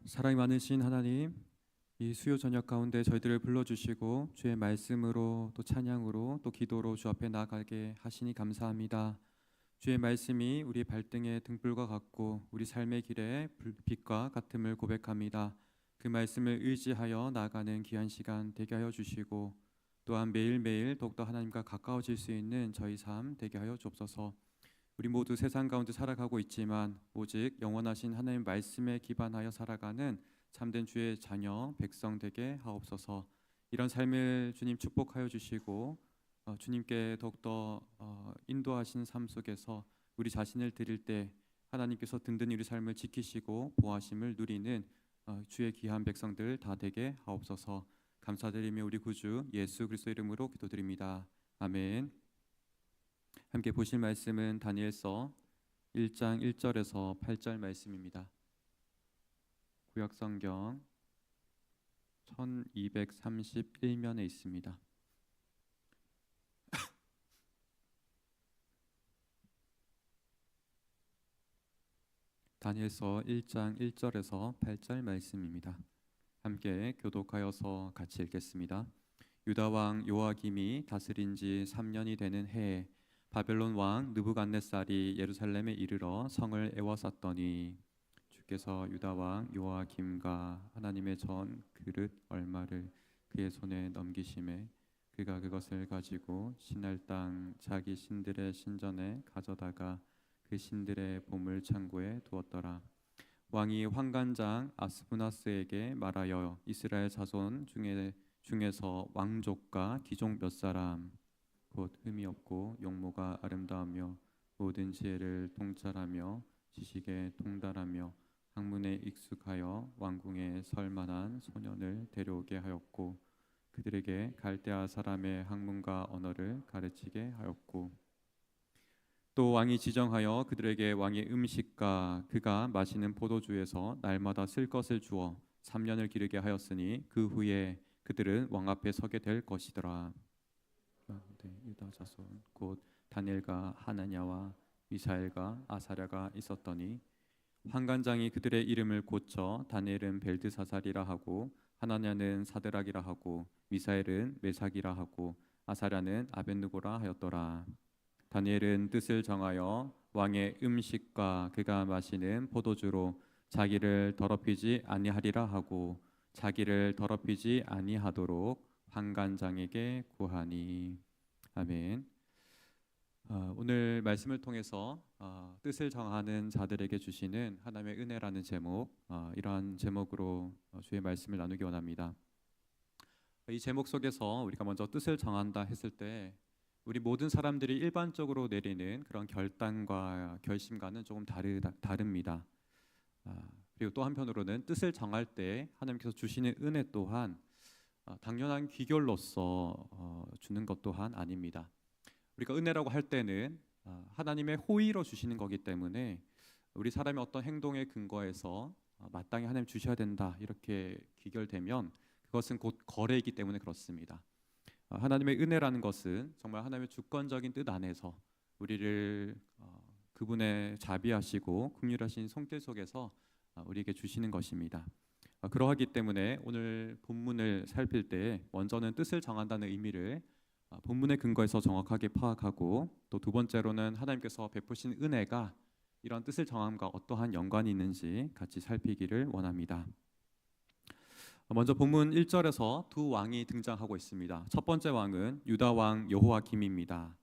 사랑이 많으신 하나님, 이 수요 저녁 가운데 저희들을 불러주시고 주의 말씀으로 또 찬양으로 또 기도로 주 앞에 나아가게 하시니 감사합니다. 주의 말씀이 우리 발등에 등불과 같고 우리 삶의 길에 빛과 같음을 고백합니다. 그 말씀을 의지하여 나아가는 귀한 시간 되게 하여 주시고 또한 매일매일 더욱더 하나님과 가까워질 수 있는 저희 삶 되게 하여 주옵소서. 우리 모두 세상 가운데 살아가고 있지만 오직 영원하신 하나님 말씀에 기반하여 살아가는 참된 주의 자녀 백성 되게 하옵소서. 이런 삶을 주님 축복하여 주시고 주님께 더욱더 인도하신 삶 속에서 우리 자신을 드릴 때 하나님께서 든든히 우리 삶을 지키시고 보호하심을 누리는 주의 귀한 백성들 다 되게 하옵소서. 감사드리며 우리 구주 예수 그리스도 이름으로 기도드립니다. 아멘. 함께 보실 말씀은 다니엘서 1장 1절에서 8절 말씀입니다. 구약성경 1231면에 있습니다. 다니엘서 1장 1절에서 8절 말씀입니다. 함께 교독하여서 같이 읽겠습니다. 유다 왕 요아김이 다스린 지 3년이 되는 해에 바벨론 왕 느부갓네살이 예루살렘에 이르러 성을 에워쌌더니 주께서 유다 왕 요아김과 하나님의 전 그릇 얼마를 그의 손에 넘기심에 그가 그것을 가지고 신할 땅 자기 신들의 신전에 가져다가 그 신들의 보물 창고에 두었더라. 왕이 환관장 아스부나스에게 말하여 이스라엘 자손 중에서 왕족과 귀족 몇 사람 곧 흠이 없고 용모가 아름다우며 모든 지혜를 통찰하며 지식에 통달하며 학문에 익숙하여 왕궁에 설 만한 소년을 데려오게 하였고 그들에게 갈대아 사람의 학문과 언어를 가르치게 하였고 또 왕이 지정하여 그들에게 왕의 음식과 그가 마시는 포도주에서 날마다 쓸 것을 주어 3년을 기르게 하였으니 그 후에 그들은 왕 앞에 서게 될 것이더라. 유다 자손 곧 다니엘과 하나냐와 미사엘과 아사랴가 있었더니 환관장이 그들의 이름을 고쳐 다니엘은 벨드사살이라 하고 하나냐는 사드락이라 하고 미사엘은 메삭이라 하고 아사랴는 아벳느고라 하였더라. 다니엘은 뜻을 정하여 왕의 음식과 그가 마시는 포도주로 자기를 더럽히지 아니하리라 하고 자기를 더럽히지 아니하도록 환관장에게 구하니. 아멘. 오늘 말씀을 통해서 뜻을 정하는 자들에게 주시는 하나님의 은혜라는 제목, 이러한 제목으로 주의 말씀을 나누기 원합니다. 이 제목 속에서 우리가 먼저 뜻을 정한다 했을 때 우리 모든 사람들이 일반적으로 내리는 그런 결단과 결심과는 조금 다릅니다. 그리고 또 한편으로는 뜻을 정할 때 하나님께서 주시는 은혜 또한 당연한 귀결로서 주는 것 또한 아닙니다. 우리가 은혜라고 할 때는 하나님의 호의로 주시는 거기 때문에 우리 사람의 어떤 행동에 근거해서 마땅히 하나님 주셔야 된다 이렇게 귀결되면 그것은 곧 거래이기 때문에 그렇습니다. 하나님의 은혜라는 것은 정말 하나님의 주권적인 뜻 안에서 우리를 그분의 자비하시고 긍휼하신 손길 속에서 우리에게 주시는 것입니다. 그러하기 때문에 오늘 본문을 살필 때 먼저는 뜻을 정한다는 의미를 본문의 근거에서 정확하게 파악하고 또 두 번째로는 하나님께서 베푸신 은혜가 이런 뜻을 정함과 어떠한 연관이 있는지 같이 살피기를 원합니다. 먼저 본문 1절에서 두 왕이 등장하고 있습니다. 첫 번째 왕은 유다 왕 여호아김입니다.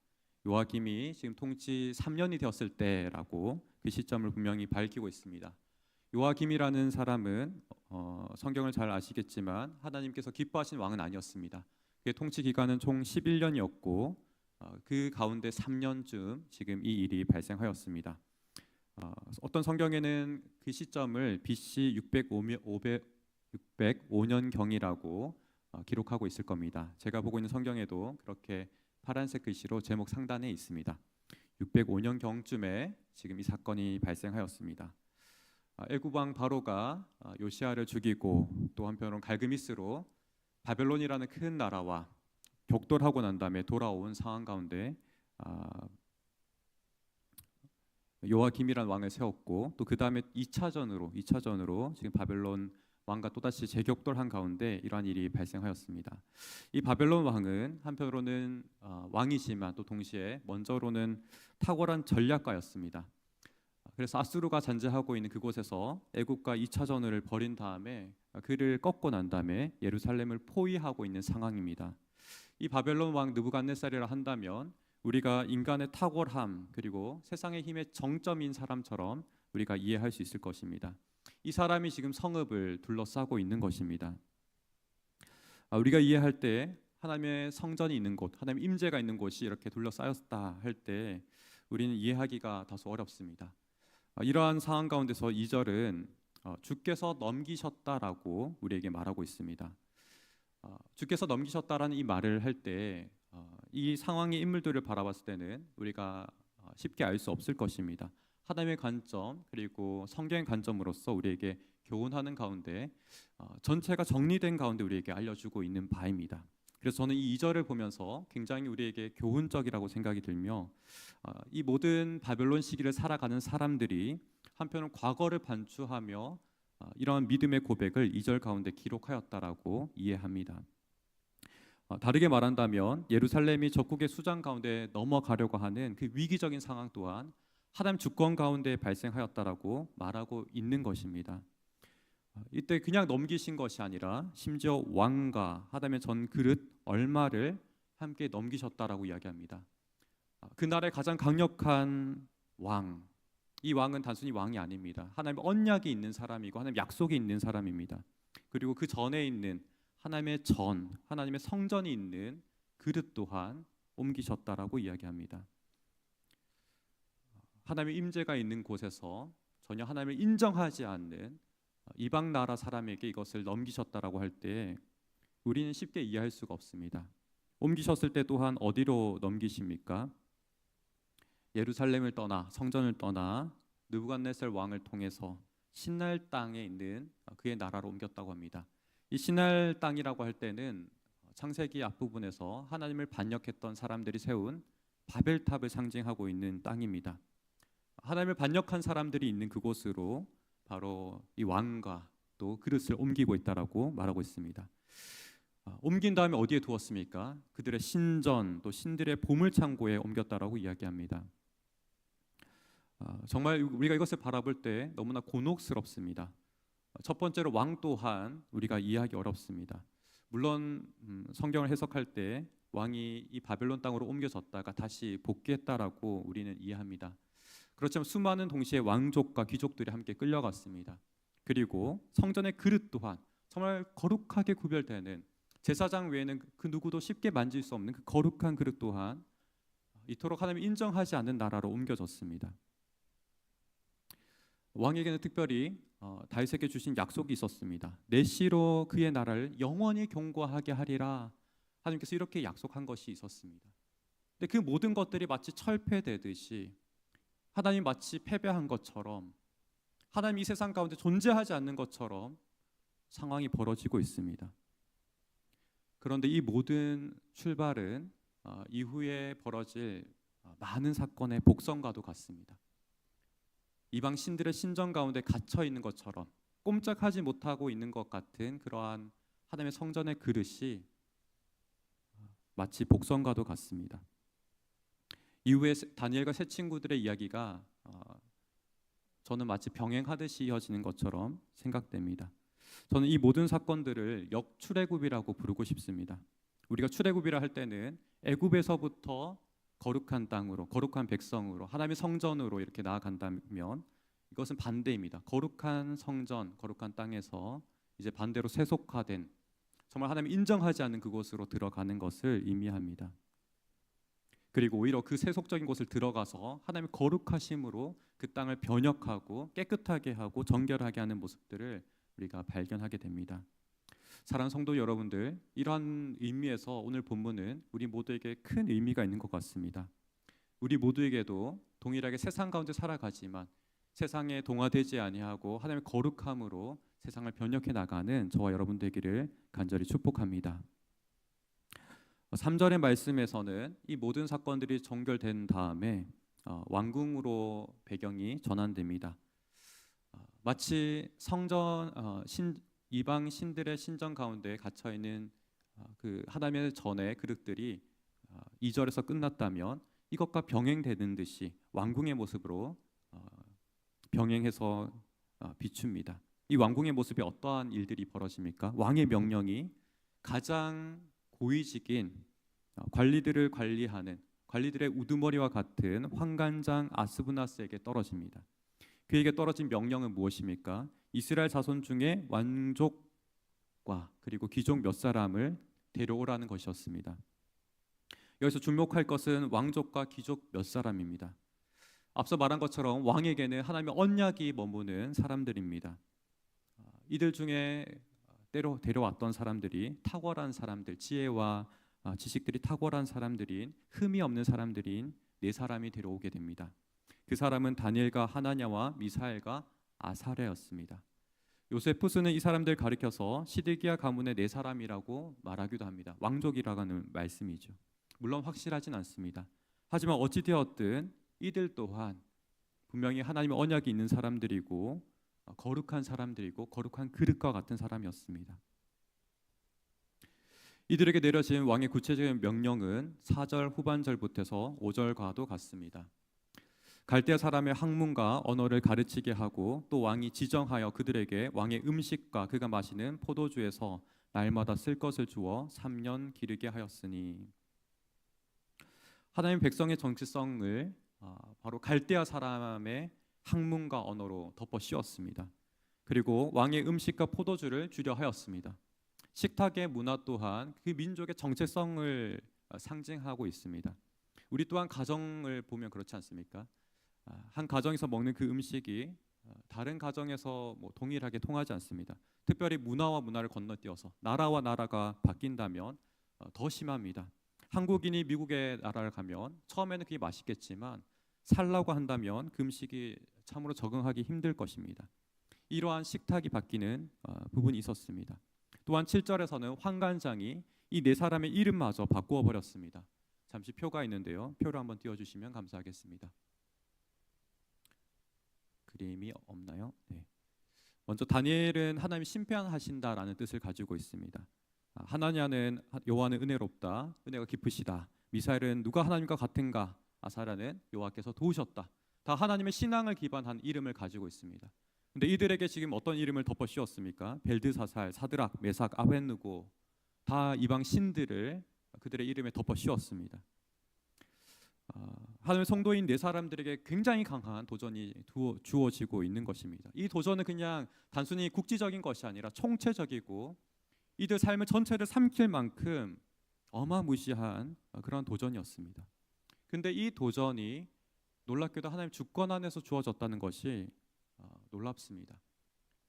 요아김이 지금 통치 3년이 되었을 때라고 그 시점을 분명히 밝히고 있습니다. 요아김이라는 사람은 성경을 잘 아시겠지만 하나님께서 기뻐하신 왕은 아니었습니다. 그의 통치 기간은 총 11년이었고 그 가운데 3년쯤 지금 이 일이 발생하였습니다. 어떤 성경에는 그 시점을 BC 605년경이라고 기록하고 있을 겁니다. 제가 보고 있는 성경에도 그렇게 파란색 글씨로 제목 상단에 있습니다. 605년경쯤에 지금 이 사건이 발생하였습니다. 애굽왕 바로가 요시아를 죽이고 또 한편으로는 갈그미스로 바벨론이라는 큰 나라와 격돌하고 난 다음에 돌아온 상황 가운데 요아김이라는 왕을 세웠고 또 그 다음에 2차전으로 지금 바벨론 왕과 또다시 재격돌한 가운데 이러한 일이 발생하였습니다. 이 바벨론 왕은 한편으로는 왕이지만 또 동시에 먼저로는 탁월한 전략가였습니다. 그래서 아수르가 잔재하고 있는 그곳에서 애국과 2차전을 벌인 다음에 그를 꺾고 난 다음에 예루살렘을 포위하고 있는 상황입니다. 이 바벨론 왕 느부갓네살이라 한다면 우리가 인간의 탁월함 그리고 세상의 힘의 정점인 사람처럼 우리가 이해할 수 있을 것입니다. 이 사람이 지금 성읍을 둘러싸고 있는 것입니다. 우리가 이해할 때 하나님의 성전이 있는 곳, 하나님의 임재가 있는 곳이 이렇게 둘러싸였다 할 때 우리는 이해하기가 다소 어렵습니다. 이러한 상황 가운데서 2절은 주께서 넘기셨다라고 우리에게 말하고 있습니다. 주께서 넘기셨다라는 이 말을 할 때 이 상황의 인물들을 바라봤을 때는 우리가 쉽게 알 수 없을 것입니다. 하나님의 관점 그리고 성경의 관점으로서 우리에게 교훈하는 가운데 전체가 정리된 가운데 우리에게 알려주고 있는 바입니다. 그래서 저는 이 2절을 보면서 굉장히 우리에게 교훈적이라고 생각이 들며 이 모든 바벨론 시기를 살아가는 사람들이 한편은 과거를 반추하며 이러한 믿음의 고백을 2절 가운데 기록하였다라고 이해합니다. 다르게 말한다면 예루살렘이 적국의 수장 가운데 넘어가려고 하는 그 위기적인 상황 또한 하나님 주권 가운데 발생하였다라고 말하고 있는 것입니다. 이때 그냥 넘기신 것이 아니라 심지어 왕과 하다면 전 그릇 얼마를 함께 넘기셨다라고 이야기합니다. 그날의 가장 강력한 왕, 이 왕은 단순히 왕이 아닙니다. 하나님의 언약이 있는 사람이고 하나님의 약속이 있는 사람입니다. 그리고 그 전에 있는 하나님의 성전이 있는 그릇 또한 옮기셨다라고 이야기합니다. 하나님의 임재가 있는 곳에서 전혀 하나님을 인정하지 않는 이방 나라 사람에게 이것을 넘기셨다라고 할 때 우리는 쉽게 이해할 수가 없습니다. 옮기셨을 때 또한 어디로 넘기십니까? 예루살렘을 떠나 성전을 떠나 느부갓네살 왕을 통해서 신할 땅에 있는 그의 나라로 옮겼다고 합니다. 이 신할 땅이라고 할 때는 창세기 앞부분에서 하나님을 반역했던 사람들이 세운 바벨탑을 상징하고 있는 땅입니다. 하나님을 반역한 사람들이 있는 그곳으로 바로 이 왕과 또 그릇을 옮기고 있다라고 말하고 있습니다. 옮긴 다음에 어디에 두었습니까? 그들의 신전 또 신들의 보물창고에 옮겼다라고 이야기합니다. 정말 우리가 이것을 바라볼 때 너무나 곤혹스럽습니다. 첫 번째로 왕 또한 우리가 이해하기 어렵습니다. 물론 성경을 해석할 때 왕이 이 바벨론 땅으로 옮겨졌다가 다시 복귀했다라고 우리는 이해합니다. 그렇지만 수많은 동시에 왕족과 귀족들이 함께 끌려갔습니다. 그리고 성전의 그릇 또한 정말 거룩하게 구별되는 제사장 외에는 그 누구도 쉽게 만질 수 없는 그 거룩한 그릇 또한 이토록 하나님이 인정하지 않는 나라로 옮겨졌습니다. 왕에게는 특별히 다윗에게 주신 약속이 있었습니다. 내 씨로 그의 나라를 영원히 경고하게 하리라. 하나님께서 이렇게 약속한 것이 있었습니다. 근데 그 모든 것들이 마치 철폐되듯이 하나님 마치 패배한 것처럼 하나님 이 세상 가운데 존재하지 않는 것처럼 상황이 벌어지고 있습니다. 그런데 이 모든 출발은 이후에 벌어질 많은 사건의 복선과도 같습니다. 이방 신들의 신전 가운데 갇혀 있는 것처럼 꼼짝하지 못하고 있는 것 같은 그러한 하나님의 성전의 그릇이 마치 복선과도 같습니다. 이후에 다니엘과 세 친구들의 이야기가 저는 마치 병행하듯이 이어지는 것처럼 생각됩니다. 저는 이 모든 사건들을 역출애굽이라고 부르고 싶습니다. 우리가 출애굽이라 할 때는 애굽에서부터 거룩한 땅으로, 거룩한 백성으로, 하나님의 성전으로 이렇게 나아간다면 이것은 반대입니다. 거룩한 성전, 거룩한 땅에서 이제 반대로 세속화된 정말 하나님 인정하지 않는 그곳으로 들어가는 것을 의미합니다. 그리고 오히려 그 세속적인 곳을 들어가서 하나님의 거룩하심으로 그 땅을 변혁하고 깨끗하게 하고 정결하게 하는 모습들을 우리가 발견하게 됩니다. 사랑하는 성도 여러분들, 이러한 의미에서 오늘 본문은 우리 모두에게 큰 의미가 있는 것 같습니다. 우리 모두에게도 동일하게 세상 가운데 살아가지만 세상에 동화되지 아니하고 하나님의 거룩함으로 세상을 변혁해 나가는 저와 여러분 되기를 간절히 축복합니다. 3절의 말씀에서는 이 모든 사건들이 종결된 다음에 왕궁으로 배경이 전환됩니다. 마치 성전 이방 신들의 신전 가운데 갇혀 있는 그 하나님의 전의 그릇들이 2절에서 끝났다면 이것과 병행되는 듯이 왕궁의 모습으로 병행해서 비춥니다. 이 왕궁의 모습에 어떠한 일들이 벌어집니까? 왕의 명령이 가장 고위직인 관리들을 관리하는 관리들의 우두머리와 같은 환관장 아스브나스에게 떨어집니다. 그에게 떨어진 명령은 무엇입니까? 이스라엘 자손 중에 왕족과 그리고 귀족 몇 사람을 데려오라는 것이었습니다. 여기서 주목할 것은 왕족과 귀족 몇 사람입니다. 앞서 말한 것처럼 왕에게는 하나님의 언약이 머무는 사람들입니다. 이들 중에 때로 데려왔던 사람들이 탁월한 사람들, 지혜와 지식들이 탁월한 사람들인 흠이 없는 사람들인 네 사람이 데려오게 됩니다. 그 사람은 다니엘과 하나냐와 미사엘과 아사랴였습니다. 요세푸스는 이 사람들 가리켜서 시드기야 가문의 네 사람이라고 말하기도 합니다. 왕족이라는 말씀이죠. 물론 확실하진 않습니다. 하지만 어찌되었든 이들 또한 분명히 하나님의 언약이 있는 사람들이고 거룩한 사람들이고 거룩한 그릇과 같은 사람이었습니다. 이들에게 내려진 왕의 구체적인 명령은 4절 후반절부터서 5절과도 같습니다. 갈대아 사람의 학문과 언어를 가르치게 하고 또 왕이 지정하여 그들에게 왕의 음식과 그가 마시는 포도주에서 날마다 쓸 것을 주어 3년 기르게 하였으니, 하나님 백성의 정체성을 바로 갈대아 사람의 학문과 언어로 덮어 씌웠습니다. 그리고 왕의 음식과 포도주를 주려 하였습니다. 식탁의 문화 또한 그 민족의 정체성을 상징하고 있습니다. 우리 또한 가정을 보면 그렇지 않습니까? 한 가정에서 먹는 그 음식이 다른 가정에서 동일하게 통하지 않습니다. 특별히 문화와 문화를 건너뛰어서 나라와 나라가 바뀐다면 더 심합니다. 한국인이 미국의 나라를 가면 처음에는 그게 맛있겠지만 살라고 한다면 그 음식이 참으로 적응하기 힘들 것입니다. 이러한 식탁이 바뀌는 부분이 있었습니다. 또한 7절에서는 환관장이 이 네 사람의 이름마저 바꾸어 버렸습니다. 잠시 표가 있는데요. 표를 한번 띄워주시면 감사하겠습니다. 그림이 없나요? 네. 먼저 다니엘은 하나님이 심판하신다라는 뜻을 가지고 있습니다. 하나냐는 여호와는 은혜롭다, 은혜가 깊으시다. 미사엘은 누가 하나님과 같은가? 아사랴는 여호와께서 도우셨다. 다 하나님의 신앙을 기반한 이름을 가지고 있습니다. 근데 이들에게 지금 어떤 이름을 덮어 씌웠습니까? 벨드사살, 사드락, 메삭, 아벳느고, 다 이방 신들을 그들의 이름에 덮어 씌웠습니다. 하나님의 성도인 네 사람들에게 굉장히 강한 도전이 주어지고 있는 것입니다. 이 도전은 그냥 단순히 국지적인 것이 아니라 총체적이고 이들 삶의 전체를 삼킬 만큼 어마무시한 그런 도전이었습니다. 근데 이 도전이 놀랍게도 하나님 주권 안에서 주어졌다는 것이 놀랍습니다.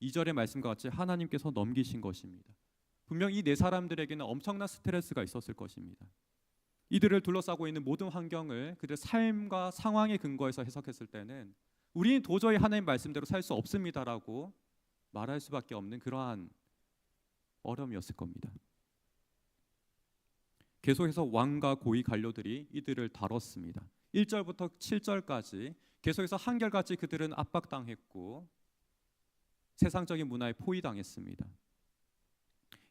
2절의 말씀과 같이 하나님께서 넘기신 것입니다. 분명 이 네 사람들에게는 엄청난 스트레스가 있었을 것입니다. 이들을 둘러싸고 있는 모든 환경을 그들의 삶과 상황에 근거해서 해석했을 때는 우리는 도저히 하나님 말씀대로 살 수 없습니다라고 말할 수밖에 없는 그러한 어려움이었을 겁니다. 계속해서 왕과 고위 관료들이 이들을 다뤘습니다. 1절부터 7절까지 계속해서 한결같이 그들은 압박당했고 세상적인 문화에 포위당했습니다.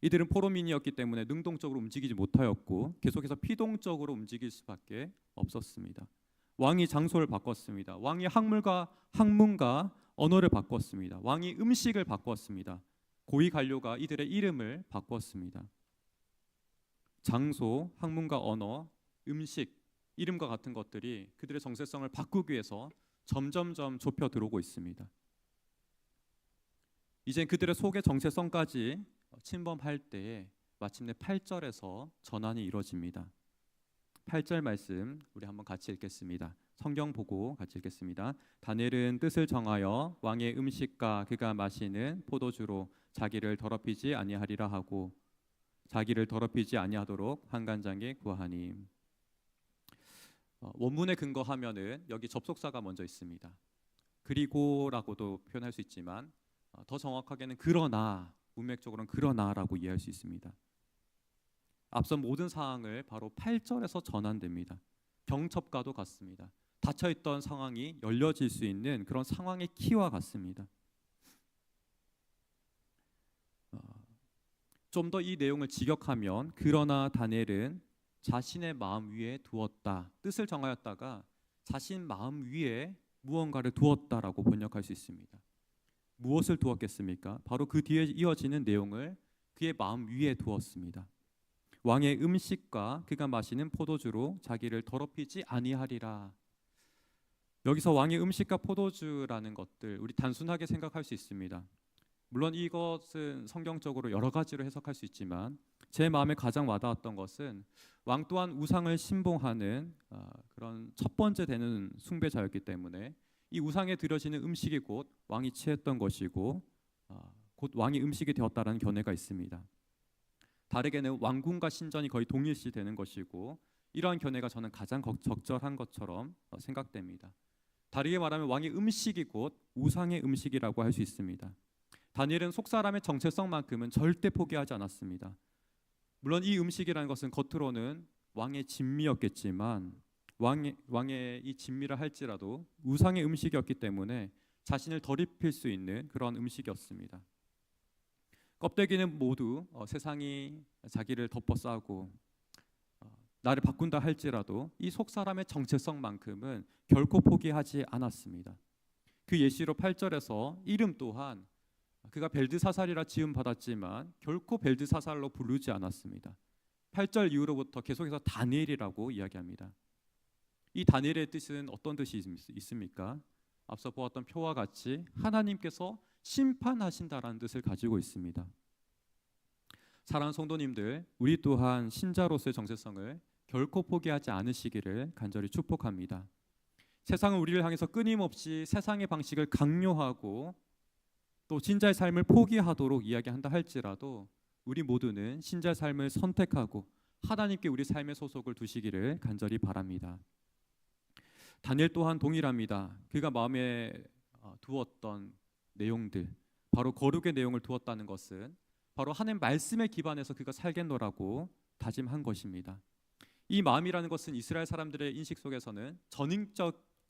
이들은 포로민이었기 때문에 능동적으로 움직이지 못하였고 계속해서 피동적으로 움직일 수밖에 없었습니다. 왕이 장소를 바꿨습니다. 왕이 학문과 언어를 바꿨습니다. 왕이 음식을 바꿨습니다. 고위 관료가 이들의 이름을 바꿨습니다. 장소, 학문과 언어, 음식, 이름과 같은 것들이 그들의 정체성을 바꾸기 위해서 점점점 좁혀 들어오고 있습니다. 이제 그들의 속의 정체성까지 침범할 때에 마침내 8절에서 전환이 이루어집니다. 8절 말씀 우리 한번 같이 읽겠습니다. 성경 보고 같이 읽겠습니다. 다니엘은 뜻을 정하여 왕의 음식과 그가 마시는 포도주로 자기를 더럽히지 아니하리라 하고 자기를 더럽히지 아니하도록 환관장에 구하니. 원문에 근거하면은 여기 접속사가 먼저 있습니다. 그리고라고도 표현할 수 있지만 더 정확하게는 그러나, 문맥적으로는 그러나라고 이해할 수 있습니다. 앞선 모든 사항을 바로 8절에서 전환됩니다. 병첩과도 같습니다. 닫혀있던 상황이 열려질 수 있는 그런 상황의 키와 같습니다. 좀 더 이 내용을 직역하면 그러나 다니엘은 자신의 마음 위에 두었다, 뜻을 정하였다가 자신 마음 위에 무언가를 두었다라고 번역할 수 있습니다. 무엇을 두었겠습니까? 바로 그 뒤에 이어지는 내용을 그의 마음 위에 두었습니다. 왕의 음식과 그가 마시는 포도주로 자기를 더럽히지 아니하리라. 여기서 왕의 음식과 포도주라는 것들, 우리 단순하게 생각할 수 있습니다. 물론 이것은 성경적으로 여러 가지로 해석할 수 있지만 제 마음에 가장 와닿았던 것은 왕 또한 우상을 신봉하는 그런 첫 번째 되는 숭배자였기 때문에 이 우상에 드려지는 음식이 곧 왕이 취했던 것이고 곧 왕의 음식이 되었다라는 견해가 있습니다. 다르게는 왕궁과 신전이 거의 동일시 되는 것이고 이러한 견해가 저는 가장 적절한 것처럼 생각됩니다. 다르게 말하면 왕의 음식이 곧 우상의 음식이라고 할 수 있습니다. 다니엘은 속사람의 정체성만큼은 절대 포기하지 않았습니다. 물론 이 음식이라는 것은 겉으로는 왕의 진미였겠지만 왕의 이 진미라 할지라도 우상의 음식이었기 때문에 자신을 더럽힐 수 있는 그런 음식이었습니다. 껍데기는 모두 세상이 자기를 덮어싸고 나를 바꾼다 할지라도 이 속사람의 정체성만큼은 결코 포기하지 않았습니다. 그 예시로 8절에서 이름 또한 그가 벨드사살이라 지음 받았지만 결코 벨드사살로 부르지 않았습니다. 8절 이후로부터 계속해서 다니엘이라고 이야기합니다. 이 다니엘의 뜻은 어떤 뜻이 있습니까? 앞서 보았던 표와 같이 하나님께서 심판하신다라는 뜻을 가지고 있습니다. 사랑하는 성도님들, 우리 또한 신자로서의 정체성을 결코 포기하지 않으시기를 간절히 축복합니다. 세상은 우리를 향해서 끊임없이 세상의 방식을 강요하고 또 신자의 삶을 포기하도록 이야기한다 할지라도 우리 모두는 신자의 삶을 선택하고 하나님께 우리 삶의 소속을 두시기를 간절히 바랍니다. 다니엘 또한 동일합니다. 그가 마음에 두었던 내용들, 바로 거룩의 내용을 두었다는 것은 바로 하나님 말씀에 기반해서 그가 살겠노라고 다짐한 것입니다. 이 마음이라는 것은 이스라엘 사람들의 인식 속에서는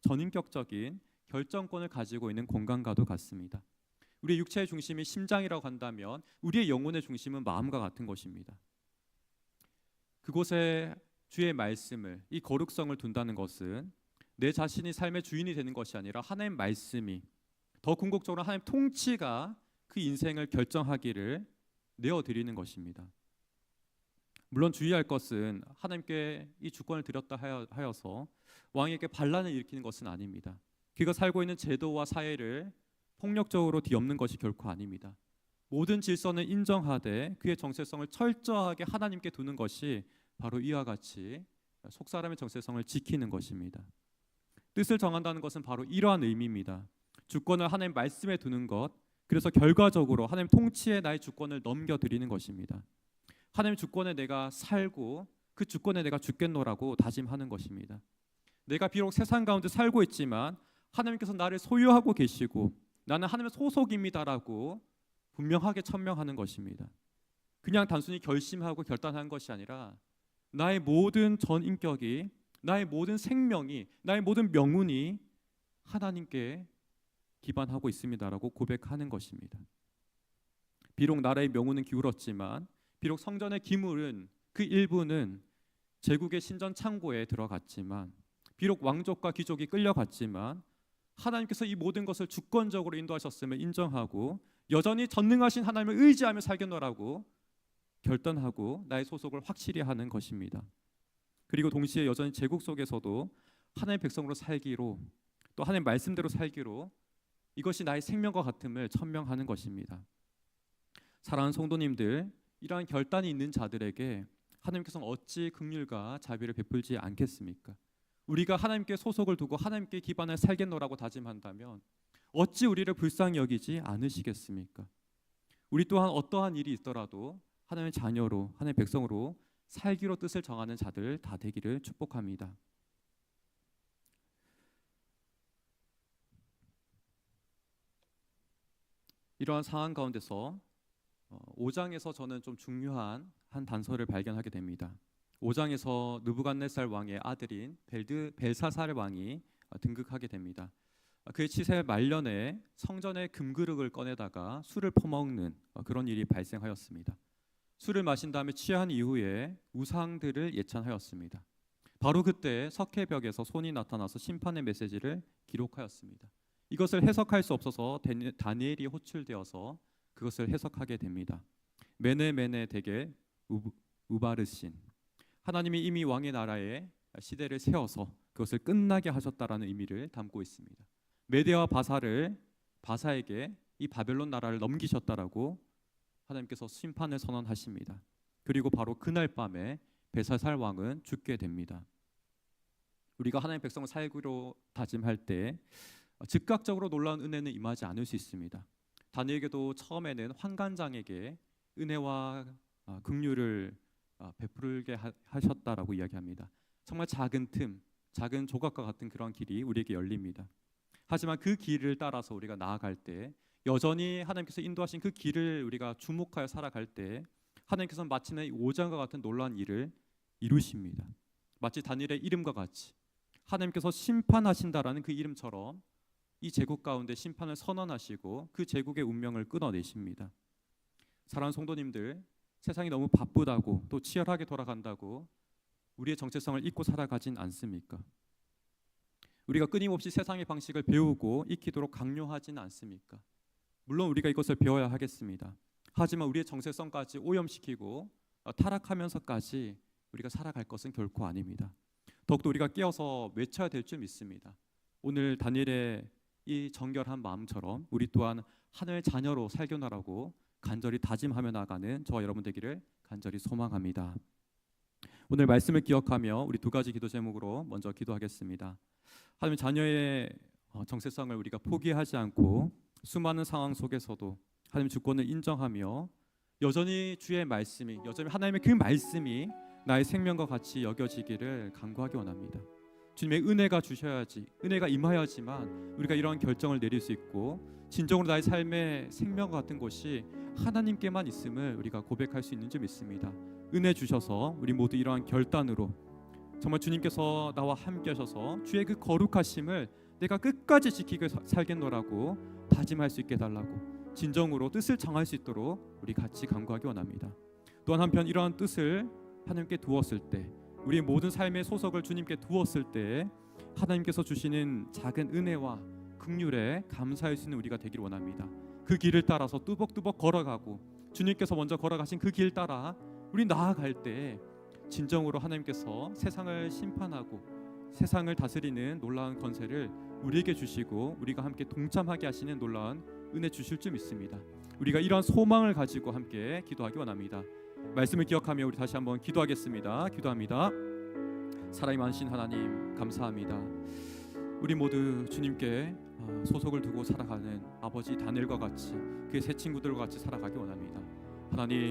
전인격적인 결정권을 가지고 있는 공간과도 같습니다. 우리의 육체의 중심이 심장이라고 한다면 우리의 영혼의 중심은 마음과 같은 것입니다. 그곳에 주의 말씀을, 이 거룩성을 둔다는 것은 내 자신이 삶의 주인이 되는 것이 아니라 하나님 말씀이, 더 궁극적으로 하나님 통치가 그 인생을 결정하기를 내어드리는 것입니다. 물론 주의할 것은 하나님께 이 주권을 드렸다 하여서 왕에게 반란을 일으키는 것은 아닙니다. 그가 살고 있는 제도와 사회를 폭력적으로 뒤엎는 것이 결코 아닙니다. 모든 질서는 인정하되 그의 정체성을 철저하게 하나님께 두는 것이 바로 이와 같이 속사람의 정체성을 지키는 것입니다. 뜻을 정한다는 것은 바로 이러한 의미입니다. 주권을 하나님 말씀에 두는 것, 그래서 결과적으로 하나님 통치에 나의 주권을 넘겨드리는 것입니다. 하나님 주권에 내가 살고 그 주권에 내가 죽겠노라고 다짐하는 것입니다. 내가 비록 세상 가운데 살고 있지만 하나님께서 나를 소유하고 계시고 나는 하나님의 소속입니다라고 분명하게 천명하는 것입니다. 그냥 단순히 결심하고 결단한 것이 아니라 나의 모든 전인격이, 나의 모든 생명이, 나의 모든 명운이 하나님께 기반하고 있습니다라고 고백하는 것입니다. 비록 나라의 명운은 기울었지만, 비록 성전의 기물은 그 일부는 제국의 신전 창고에 들어갔지만, 비록 왕족과 귀족이 끌려갔지만 하나님께서 이 모든 것을 주권적으로 인도하셨음을 인정하고 여전히 전능하신 하나님을 의지하며 살겠노라고 결단하고 나의 소속을 확실히 하는 것입니다. 그리고 동시에 여전히 제국 속에서도 하나님의 백성으로 살기로, 또 하나님의 말씀대로 살기로 이것이 나의 생명과 같음을 천명하는 것입니다. 사랑하는 성도님들, 이러한 결단이 있는 자들에게 하나님께서는 어찌 긍휼과 자비를 베풀지 않겠습니까? 우리가 하나님께 소속을 두고 하나님께 기반해 살겠노라고 다짐한다면 어찌 우리를 불쌍히 여기지 않으시겠습니까? 우리 또한 어떠한 일이 있더라도 하나님의 자녀로, 하나님의 백성으로 살기로 뜻을 정하는 자들 다 되기를 축복합니다. 이러한 상황 가운데서 5장에서 저는 좀 중요한 한 단서를 발견하게 됩니다. 5장에서 느부갓네살 왕의 아들인 벨사살 왕이 등극하게 됩니다. 그의 치세 말년에 성전의 금그릇을 꺼내다가 술을 퍼먹는 그런 일이 발생하였습니다. 술을 마신 다음에 취한 이후에 우상들을 예찬하였습니다. 바로 그때 석회벽에서 손이 나타나서 심판의 메시지를 기록하였습니다. 이것을 해석할 수 없어서 다니엘이 호출되어서 그것을 해석하게 됩니다. 메네 데게 우바르신, 하나님이 이미 왕의 나라에 시대를 세워서 그것을 끝나게 하셨다라는 의미를 담고 있습니다. 메대와 바사에게 이 바벨론 나라를 넘기셨다라고 하나님께서 심판을 선언하십니다. 그리고 바로 그날 밤에 벨사살 왕은 죽게 됩니다. 우리가 하나님의 백성을 살기로 다짐할 때 즉각적으로 놀라운 은혜는 임하지 않을 수 있습니다. 다니엘에게도 처음에는 환관장에게 은혜와 긍휼을 베풀게 하셨다라고 이야기합니다. 정말 작은 틈, 작은 조각과 같은 그런 길이 우리에게 열립니다. 하지만 그 길을 따라서 우리가 나아갈 때, 여전히 하나님께서 인도하신 그 길을 우리가 주목하여 살아갈 때, 하나님께서는 마침내 오장과 같은 놀라운 일을 이루십니다. 마치 다니엘의 이름과 같이 하나님께서 심판하신다라는 그 이름처럼 이 제국 가운데 심판을 선언하시고 그 제국의 운명을 끊어내십니다. 사랑하는 성도님들, 세상이 너무 바쁘다고 또 치열하게 돌아간다고 우리의 정체성을 잊고 살아가진 않습니까? 우리가 끊임없이 세상의 방식을 배우고 익히도록 강요하지는 않습니까? 물론 우리가 이것을 배워야 하겠습니다. 하지만 우리의 정체성까지 오염시키고 타락하면서까지 우리가 살아갈 것은 결코 아닙니다. 더욱더 우리가 깨어서 외쳐야 될 줄 믿습니다. 오늘 다니엘의 이 정결한 마음처럼 우리 또한 하나님의 자녀로 살겨나라고 간절히 다짐하며 나가는 저와 여러분 되기를 간절히 소망합니다. 오늘 말씀을 기억하며 우리 두 가지 기도 제목으로 먼저 기도하겠습니다. 하나님, 자녀의 정체성을 우리가 포기하지 않고 수많은 상황 속에서도 하나님 주권을 인정하며 여전히 주의 말씀이, 여전히 하나님의 그 말씀이 나의 생명과 같이 여겨지기를 간구하기 원합니다. 주님의 은혜가 주셔야지, 은혜가 임하여야지만 우리가 이러한 결정을 내릴 수 있고 진정으로 나의 삶의 생명과 같은 것이 하나님께만 있음을 우리가 고백할 수 있는 줄 믿습니다. 은혜 주셔서 우리 모두 이러한 결단으로 정말 주님께서 나와 함께 하셔서 주의 그 거룩하심을 내가 끝까지 지키고 살겠노라고 다짐할 수 있게 해달라고 진정으로 뜻을 정할 수 있도록 우리 같이 간구하기 원합니다. 또한 한편 이러한 뜻을 하나님께 두었을 때, 우리의 모든 삶의 소속을 주님께 두었을 때 하나님께서 주시는 작은 은혜와 긍휼에 감사할 수 있는 우리가 되기를 원합니다. 그 길을 따라서 뚜벅뚜벅 걸어가고 주님께서 먼저 걸어가신 그 길 따라 우리 나아갈 때 진정으로 하나님께서 세상을 심판하고 세상을 다스리는 놀라운 권세를 우리에게 주시고 우리가 함께 동참하게 하시는 놀라운 은혜 주실 줄 믿습니다. 우리가 이러한 소망을 가지고 함께 기도하기 원합니다. 말씀을 기억하며 우리 다시 한번 기도하겠습니다. 기도합니다. 사랑이 많으신 하나님, 감사합니다. 우리 모두 주님께 소속을 두고 살아가는 아버지 다니엘과 같이 그의 세 친구들과 같이 살아가기 원합니다. 하나님,